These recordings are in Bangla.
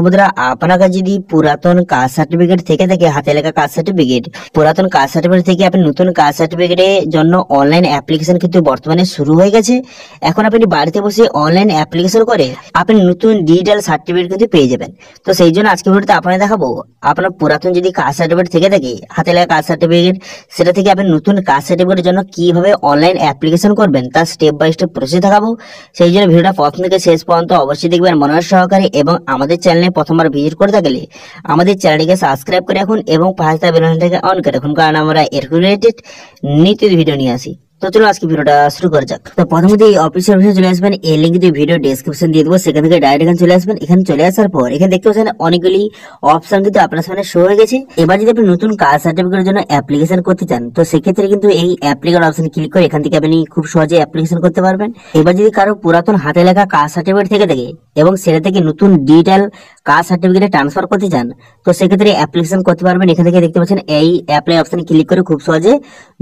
বন্ধুরা, আপনার কাছে যদি পুরাতন কাস্ট সার্টিফিকেট থেকে থাকে, হাতে লেখা কাস্ট সার্টিফিকেট, পুরাতন কাস্ট সার্টিফিকেট থেকে আপনি নতুন কাস্ট সার্টিফিকেটের জন্য অনলাইন অ্যাপ্লিকেশন কিন্তু বর্তমানে শুরু হয়ে গেছে। এখন আপনি বাড়িতে বসে অনলাইন অ্যাপ্লিকেশন করে আপনি নতুন ডিজিটাল সার্টিফিকেট কিন্তু পেয়ে যাবেন। তো সেই জন্য আজকে ভিডিওতে আপনাকে দেখাবো, আপনার পুরাতন যদি কাস্ট সার্টিফিকেট থেকে থাকে, হাতে লেখা কাস্ট সার্টিফিকেট, সেটা থেকে আপনি নতুন কাস্ট সার্টিফিকেটের জন্য কিভাবে অনলাইন অ্যাপ্লিকেশন করবেন তার স্টেপ বাই স্টেপ প্রসেস দেখাবো। সেই জন্য ভিডিওটা প্রথম থেকে শেষ পর্যন্ত অবশ্যই দেখবেন মনোযোগ সহকারে, এবং আমাদের চ্যানেলে প্রথমবার ভিজিট করে থাকলে আমাদের চ্যানেলটিকে সাবস্ক্রাইব করে রাখুন এবং পাশে থাকা বেল আইকনটাকে অন করে রাখুন, কারণ আমরা এর রিলেটেড নিত্য ভিডিও নিয়ে আসি। তো চলো আজকে ভিডিওটা শুরু করা যাক। তো প্রথমত এই অফিসিয়াল ওয়েবসাইটে চলে আসবেন, এই লিংক দিয়ে ভিডিও ডেসক্রিপশন দিয়ে দেবো, সেখান থেকে ডাইরেক্ট এখানে চলে আসবেন। এখানে চলে আসার পর এখানে দেখতে পাচ্ছেন অনেকগুলি অপশন কিন্তু আপনার সামনে শো হয়ে গেছে। এবার যদি আপনি নতুন কাস্ট সার্টিফিকেটের জন্য অ্যাপ্লিকেশন করতে চান, তো সেক্ষেত্রে কিন্তু এই অ্যাপ্লিকেশন অপশনে ক্লিক করে এখান থেকে আপনি খুব সহজে অ্যাপ্লিকেশন করতে পারবেন। এবার যদি কারো পুরাতন হাতে লেখা কাস্ট সার্টিফিকেট থেকে থাকে এবং সেটা থেকে নতুন ডিজিটাল কাস্ট সার্টিফিকেটে ট্রান্সফার করতে চান, তো সেক্ষেত্রে অ্যাপ্লিকেশন করতে পারবেন। এখান থেকে দেখতে পাচ্ছেন এই অ্যাপ্লাই অপশনে ক্লিক করে খুব সহজে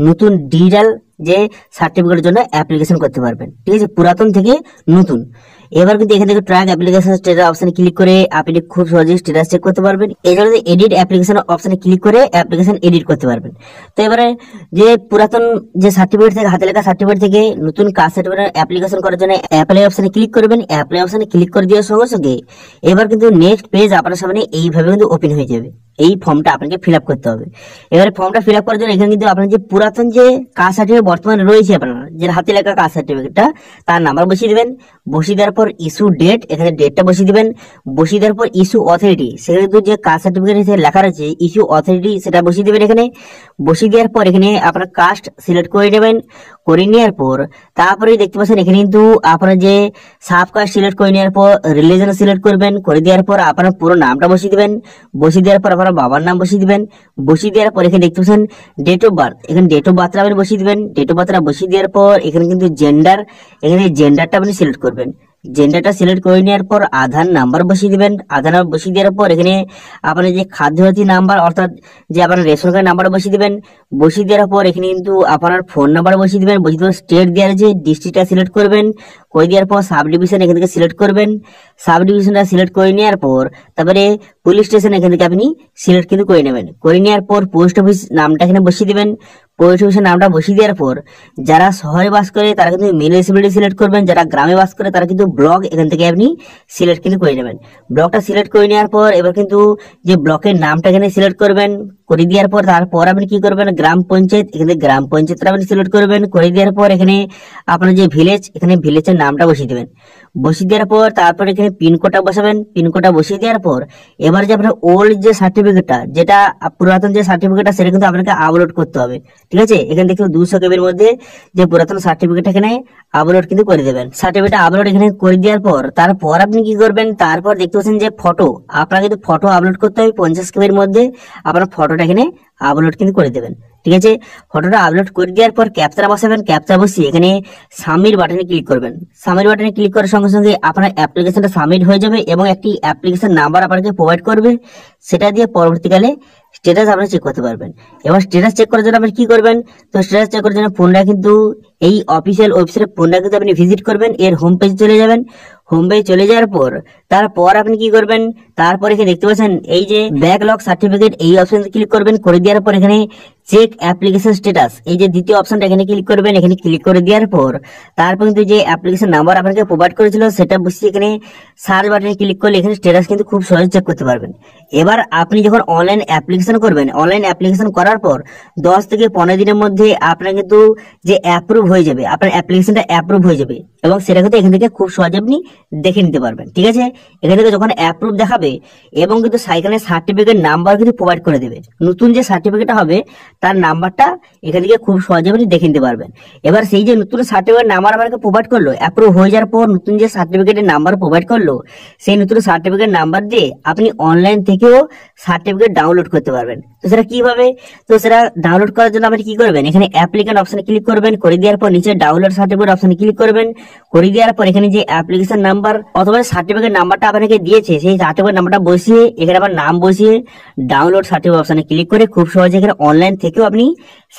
নতুন ডিজিটাল যে সার্টিফিকেটের জন্য অ্যাপ্লিকেশন করতে পারবেন। ঠিক আছে, পুরাতন থেকে নতুন। এবার কিন্তু এখান থেকে ট্র্যাক অ্যাপ্লিকেশন স্ট্যাটাস অপশনে ক্লিক করে আপনি খুব সহজে স্ট্যাটাস চেক করতে পারবেন। এছাড়া এডিট অ্যাপ্লিকেশন অপশনে ক্লিক করে অ্যাপ্লিকেশন এডিট করতে পারবেন। তো এবারে যে পুরাতন যে সার্টিফিকেট থেকে, হাতে লেখা সার্টিফিকেট থেকে নতুন কাস্ট সার্টিফিকেট অ্যাপ্লিকেশন করার জন্য অ্যাপ্লাই অপশনে ক্লিক করবেন। অ্যাপ্লাই অপশনে ক্লিক করে দেওয়ার সঙ্গে সঙ্গে এবার কিন্তু নেক্সট পেজ আপনার সামনে এইভাবে কিন্তু ওপেন হয়ে যাবে। এই ফর্মটা আপনাকে ফিল আপ করতে হবে। এবারে ফর্মটা ফিল আপ করার জন্য এখানে কিন্তু আপনার যে পুরাতন যে কাস্ট সার্টিফিকেট বর্তমানে রয়েছে, আপনার যে হাতে লেখা কাস্ট সার্টিফিকেটটা, তার নাম্বার বসিয়ে দেবেন। বসিয়ে দেওয়ার পর ইস্যু ডেট, এখানে ডেটটা বসিয়ে দিবেন। বসিয়ে দেওয়ার পর ইস্যু অথরিটি, সেখানে কিন্তু যে কাস্ট সার্টিফিকেট লেখা রয়েছে ইস্যু অথরিটি, সেটা বসিয়ে দিবেন এখানে। বসিয়ে দেওয়ার পর এখানে আপনার কাস্ট সিলেক্ট করে নেবেন। করে নেওয়ার পর তারপরে দেখতে পাচ্ছেন এখানে কিন্তু আপনার যে সাব কাস্ট সিলেক্ট করে নেওয়ার পর রিলিজন সিলেক্ট করবেন। করে দেওয়ার পর আপনার পুরো নামটা বসিয়ে দিবেন। বসিয়ে দেওয়ার পর আপনার বাবার নাম বসিয়ে দিবেন। বসিয়ে দেওয়ার পর এখানে দেখতে পাচ্ছেন ডেট অফ বার্থ, এখানে ডেট অফ বার্থটা আপনি বসিয়ে দিবেন। ডেট অফ বার্থটা বসিয়ে দেওয়ার পর এখানে কিন্তু জেন্ডার, এখানে জেন্ডারটা আপনি সিলেক্ট করবেন। জেন্ডারটা সিলেক্ট করে নেওয়ার পর আধার নাম্বার বসিয়ে দিবেন। আধার নাম্বার বসিয়ে দেওয়ার পর এখানে আপনার যে খাদ্যসাথী নাম্বার, অর্থাৎ যে আপনার রেশন কার্ড নাম্বার বসিয়ে দিবেন। বসিয়ে দেওয়ার পর এখানে কিন্তু আপনার ফোন নাম্বার বসিয়ে দিবেন। বসিয়ে দেওয়ার স্টেট দেওয়ার যে ডিস্ট্রিক্টটা সিলেক্ট করবেন। করে দেওয়ার পর সাব ডিভিশন এখান থেকে সিলেক্ট করবেন। সাব ডিভিশনটা সিলেক্ট করে নেওয়ার পর তারপরে পুলিশ স্টেশন এখান থেকে আপনি সিলেক্ট কিন্তু করে নেবেন। করে নেওয়ার পর পোস্ট অফিস নামটা এখানে বসিয়ে দিবেন। পোস্ট অফিসের নামটা বসিয়ে দেওয়ার পর যারা শহরে বাস করে তারা কিন্তু মিউনিসিপ্যালিটি সিলেক্ট করবেন, যারা গ্রামে বাস করে তারা কিন্তু ব্লক এখান থেকে আপনি সিলেক্ট কিন্তু করে নেবেন। ব্লকটা সিলেক্ট করে নেওয়ার পর এবার কিন্তু যে ব্লকের নামটা এখানে সিলেক্ট করবেন। করে দেওয়ার পর তারপর আপনি কি করবেন, গ্রাম পঞ্চায়েত, এখানে গ্রাম পঞ্চায়েতটা আপনি সিলেক্ট করবেন। করে দেওয়ার পর এখানে আপনার যে ভিলেজ, এখানে ভিলেজের নামটা বসিয়ে দেবেন। বসিয়ে দেওয়ার পর তারপর এখানে পিনকোডটা বসাবেন। পিনকোডটা বসিয়ে দেওয়ার পর এবার যে আপনার ওল্ড যে সার্টিফিকেটটা, যেটা পুরাতন যে সার্টিফিকেটটা, সেটা কিন্তু আপনাকে আপলোড করতে হবে। ঠিক আছে, এখানে দেখুন 200 কেবির মধ্যে যে পুরাতন সার্টিফিকেট এখানে আপলোড কিন্তু করে দেবেন। সার্টিফিকেট আপলোড এখানে করে দেওয়ার পর তারপর আপনি কি করবেন, তারপর দেখতে পাচ্ছেন যে ফটো, আপনাকে কিন্তু ফটো আপলোড করতে হবে 50 কেবির মধ্যে। আপনার ফটোটা এখানে আপলোড কিন্তু করে দেবেন। ঠিক আছে, ফটোটা আপলোড করে দেওয়ার পর ক্যাপচা বসাবেন। ক্যাপচা বসিয়ে এখানে সাবমিট বাটনে ক্লিক করবেন। সাবমিট বাটনে ক্লিক করার সঙ্গে সঙ্গে আপনার অ্যাপ্লিকেশনটা সাবমিট হয়ে যাবে এবং একটি অ্যাপ্লিকেশন নাম্বার আপনাকে প্রোভাইড করবে। সেটা দিয়ে পরবর্তীকালে স্ট্যাটাস আপনি চেক করতে পারবেন। এবার স্ট্যাটাস চেক করার জন্য আপনি কি করবেন, তো স্ট্যাটাস চেক করার জন্য পুনরায় কিন্তু এই অফিসিয়াল ওয়েবসাইটে পুনরায় কিন্তু আপনি ভিজিট করবেন। এর হোম পেজ চলে যাবেন। হোম পেজ চলে যাওয়ার পর তারপর আপনি কি করবেন, তারপর এখানে দেখতে পাচ্ছেন এই যে ব্যাকলগ সার্টিফিকেট, এই অপশনে ক্লিক করবেন। করে দেওয়ার পর এখানে চেক অ্যাপ্লিকেশন স্ট্যাটাস, এই যে দ্বিতীয় অপশনটা, এখানে ক্লিক করবেন। এখানে ক্লিক করে দেওয়ার পর তারপর কিন্তু যে অ্যাপ্লিকেশন নাম্বার আপনাকে প্রোভাইড করেছিল সেটা বসিয়ে এখানে সার্চ বাটনে ক্লিক করলে এখানে স্ট্যাটাস কিন্তু খুব সহজে চেক করতে পারবেন। এবার আপনি যখন অনলাইন অ্যাপ্লিকেশন করবেন, অনলাইন অ্যাপ্লিকেশন করার পর 10 থেকে 15 দিনের মধ্যে আপনার কিন্তু যে অ্যাপ্রুভ হয়ে যাবে, আপনার অ্যাপ্লিকেশনটা অ্যাপ্রুভ হয়ে যাবে এবং সেটা কিন্তু এখান থেকে খুব সহজে আপনি দেখে নিতে পারবেন। ঠিক আছে, এখান থেকে যখন অ্যাপ্রুভ দেখাবে এবং কিন্তু সাইকেলের সার্টিফিকেট নাম্বার কিন্তু প্রোভাইড করে দেবে। নতুন যে সার্টিফিকেটটা হবে তার নাম্বারটা এখান থেকে খুব সহজে আপনি দেখে নিতে পারবেন। এবার সেই যে নতুন সার্টিফিকেট নাম্বার আপনাকে প্রোভাইড করলো, অ্যাপ্রুভ হয়ে যাওয়ার পর নতুন যে সার্টিফিকেটের নাম্বার প্রোভাইড করলো, সেই নতুন সার্টিফিকেট নাম্বার দিয়ে আপনি অনলাইন থেকেও সার্টিফিকেট ডাউনলোড করতে পারবেন। তো সেটা কিভাবে, তো সেটা ডাউনলোড করার জন্য আপনি কি করবেন, এখানে অ্যাপ্লিকেন্ট অপশনে ক্লিক করবেন। করে দেওয়ার পর নিচে ডাউনলোড সার্টিফিকেট অপশনে ক্লিক করবেন। করে দেওয়ার পর এখানে যে অ্যাপ্লিকেশন নাম্বার অথবা সার্টিফিকেট নাম্বারটা আপনাকে দিয়েছে, সেই সার্টিফিকেট নাম্বারটা বসিয়ে এখানে আবার নাম বসিয়ে ডাউনলোড সার্টিফিকেট অপশনে ক্লিক করে খুব সহজে এখানে অনলাইন থেকেও আপনি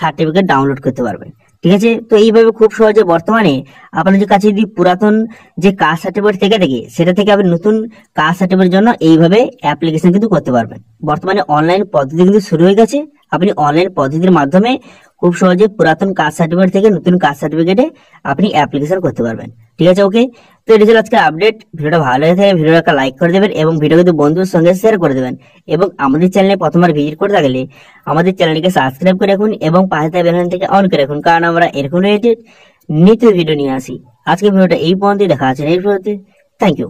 সার্টিফিকেট ডাউনলোড করতে পারবেন। ঠিক আছে। তো এইভাবে খুব সহজে বর্তমানে আপনাদের কাছে যদি পুরাতন যে কাস্ট সার্টিফিকেট থেকে থাকে সেটা থেকে আপনি নতুন কাস্ট সার্টিফিকেটের জন্য এইভাবে অ্যাপ্লিকেশন কিন্তু করতে পারবেন। বর্তমানে অনলাইন পদ্ধতি কিন্তু শুরু হয়ে গেছে। আপনি অনলাইন পদ্ধতির মাধ্যমে খুব সহজে পুরাতন কাস্ট সার্টিফিকেট থেকে নতুন কাস্ট সার্টিফিকেটে আপনি অ্যাপ্লিকেশন করতে পারবেন। ঠিক আছে, ওকে। তো এটা ছিল আজকের আপডেট। ভিডিওটা ভালো লেগে থাকলে ভিডিওটা একটা লাইক করে দেবেন এবং ভিডিও কিন্তু বন্ধুদের সঙ্গে শেয়ার করে দেবেন। এবং আমাদের চ্যানেলে প্রথমবার ভিজিট করে থাকলে আমাদের চ্যানেলটিকে সাবস্ক্রাইব করে রাখুন এবং পাশে থাকা বেল আইকনটিকে অন করে রাখুন, কারণ আমরা এরকম রিলেটেড নিত্য ভিডিও নিয়ে আসি। আজকে ভিডিওটা এই পর্যন্ত, দেখা আছে নেক্সট ভিডিওতে। Thank you.